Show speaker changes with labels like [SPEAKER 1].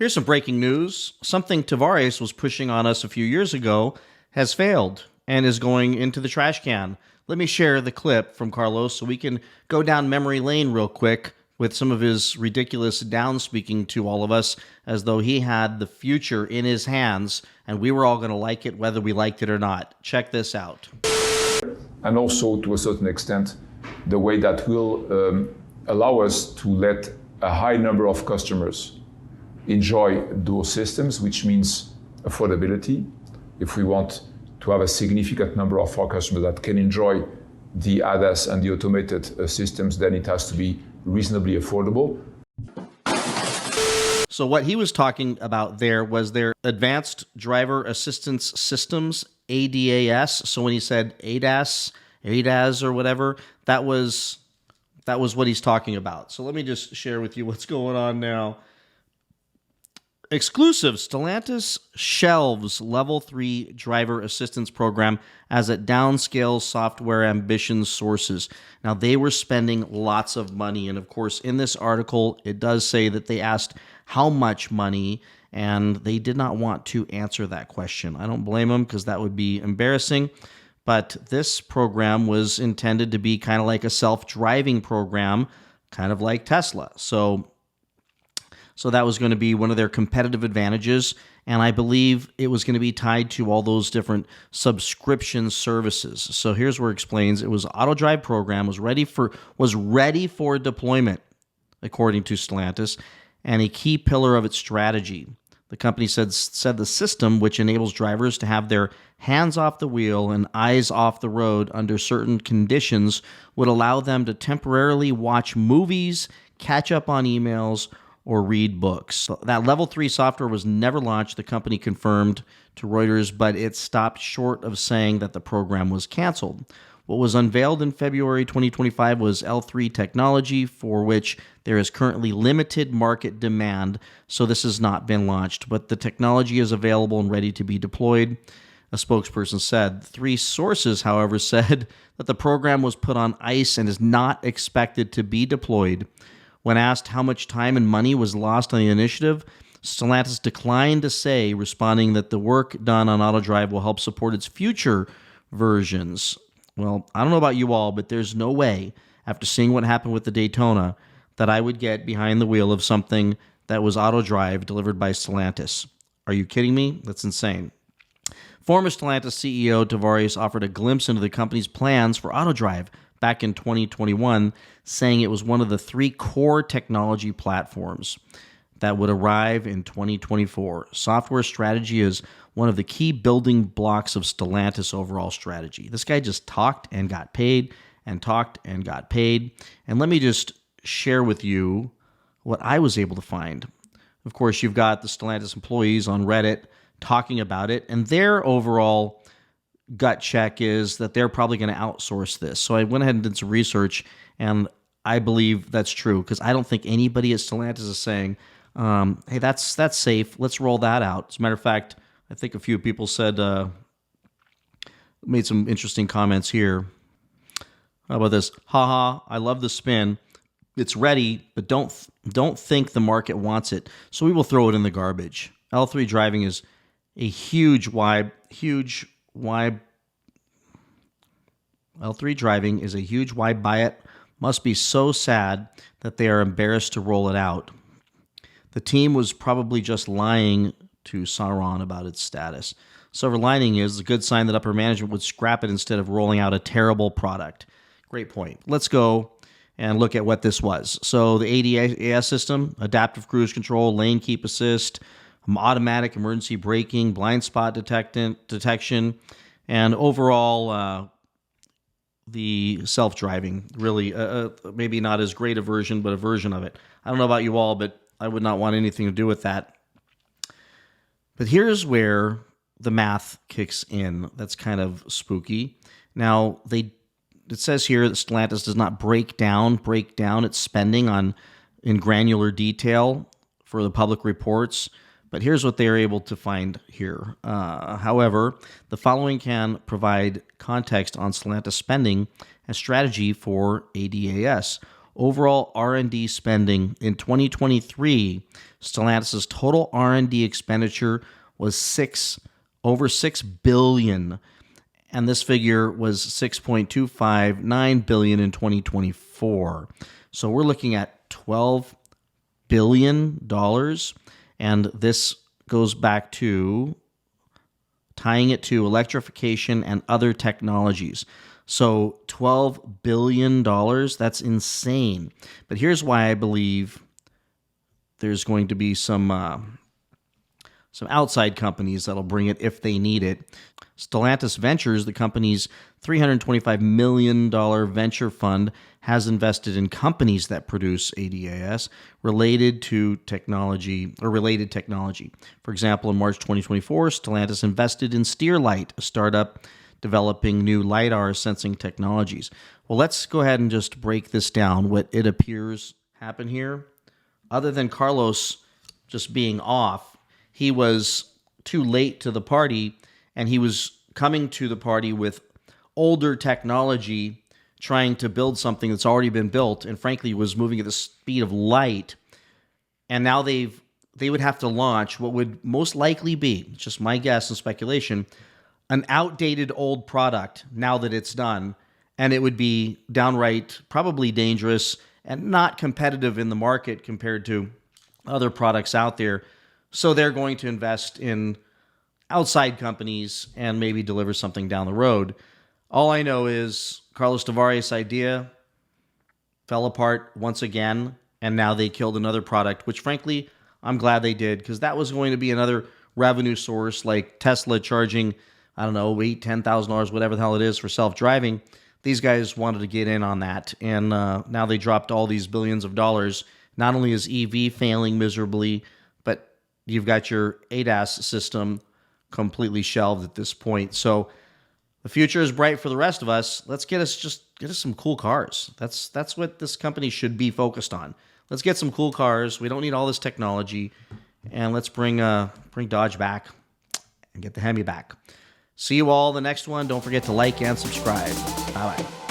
[SPEAKER 1] Here's some breaking news. Something Tavares was pushing on us a few years ago has failed and is going into the trash can. Let me share the clip from Carlos so we can go down memory lane real quick with some of his ridiculous down-speaking to all of us as though he had the future in his hands and we were all going to like it whether we liked it or not. Check this out.
[SPEAKER 2] And also, to a certain extent, the way that will allow us to let a high number of customers enjoy those systems, which means affordability. If we want to have a significant number of our customers that can enjoy the ADAS and the automated systems, then it has to be reasonably affordable.
[SPEAKER 1] So what he was talking about there was their Advanced Driver Assistance Systems, ADAS. So when he said ADAS or whatever, that was what he's talking about. So let me just share with you what's going on now. Exclusive, Stellantis shelves Level 3 driver assistance program as it downscales software ambitions sources. Now, they were spending lots of money. And of course, in this article, it does say that they asked how much money, and they did not want to answer that question. I don't blame them because that would be embarrassing. But this program was intended to be kind of like a self-driving program, kind of like Tesla. So that was going to be one of their competitive advantages, and I believe it was going to be tied to all those different subscription services. So here's where it explains it was auto drive program was ready for deployment, according to Stellantis, and a key pillar of its strategy. The company said the system, which enables drivers to have their hands off the wheel and eyes off the road under certain conditions, would allow them to temporarily watch movies, catch up on emails, or read books. That Level 3 software was never launched, the company confirmed to Reuters, but it stopped short of saying that the program was canceled. What was unveiled in February 2025 was L3 technology, for which there is currently limited market demand, so this has not been launched, but the technology is available and ready to be deployed, a spokesperson said. 3 sources, however, said that the program was put on ice and is not expected to be deployed. When asked how much time and money was lost on the initiative, Stellantis declined to say, responding that the work done on AutoDrive will help support its future versions. Well, I don't know about you all, but there's no way, after seeing what happened with the Daytona, that I would get behind the wheel of something that was AutoDrive delivered by Stellantis. Are you kidding me? That's insane. Former Stellantis CEO Tavares offered a glimpse into the company's plans for AutoDrive back in 2021, saying it was one of the 3 core technology platforms that would arrive in 2024. Software strategy is one of the key building blocks of Stellantis' overall strategy. This guy just talked and got paid and talked and got paid. And let me just share with you what I was able to find. Of course, you've got the Stellantis employees on Reddit talking about it, and their overall gut check is that they're probably going to outsource this. So I went ahead and did some research, and I believe that's true because I don't think anybody at Stellantis is saying, hey, that's safe. Let's roll that out. As a matter of fact, I think a few people said, made some interesting comments here. How about this? Haha, I love the spin. It's ready, but don't think the market wants it. So we will throw it in the garbage. L3 driving is a huge L3 driving is a huge why buy it. Must be so sad that they are embarrassed to roll it out. The team was probably just lying to Sauron about its status. Silver lining is a good sign that upper management would scrap it instead of rolling out a terrible product. Great point. Let's go and look at what this was. So the ADAS system, adaptive cruise control, lane keep assist, automatic emergency braking, blind spot detection, and overall the self-driving, really maybe not as great a version, but a version of it. I don't know about you all, but I would not want anything to do with that. But here's where the math kicks in. That's kind of spooky. Now, it says here that Stellantis does not break down its spending in granular detail for the public reports. But here's what they're able to find here. However, the following can provide context on Stellantis spending and strategy for ADAS. overall R&D spending in 2023, Stellantis' total R&D expenditure was over $6 billion, and this figure was $6.259 billion in 2024. So we're looking at $12 billion, and this goes back to tying it to electrification and other technologies. So $12 billion, that's insane. But here's why I believe there's going to be some outside companies that'll bring it if they need it. Stellantis Ventures, the company's $325 million venture fund, has invested in companies that produce ADAS related technology. For example, in March 2024, Stellantis invested in Steerlight, a startup developing new LiDAR sensing technologies. Well, let's go ahead and just break this down, what it appears happened here. Other than Carlos just being off, he was too late to the party, and he was coming to the party with older technology, trying to build something that's already been built, and frankly was moving at the speed of light. And now they would have to launch what would most likely be, just my guess and speculation, an outdated old product now that it's done, and it would be downright probably dangerous and not competitive in the market compared to other products out there. So they're going to invest in outside companies and maybe deliver something down the road. All I know is Carlos Tavares' idea fell apart once again, and now they killed another product, which frankly, I'm glad they did, because that was going to be another revenue source like Tesla charging, I don't know, $8,000, $10,000, whatever the hell it is for self-driving. These guys wanted to get in on that, and now they dropped all these billions of dollars. Not only is EV failing miserably, but you've got your ADAS system completely shelved at this point. So the future is bright for the rest of us. Let's get us some cool cars. That's what this company should be focused on. Let's get some cool cars. We don't need all this technology, and let's bring Dodge back and get the Hemi back. See you all in the next one. Don't forget to like and subscribe. Bye-bye.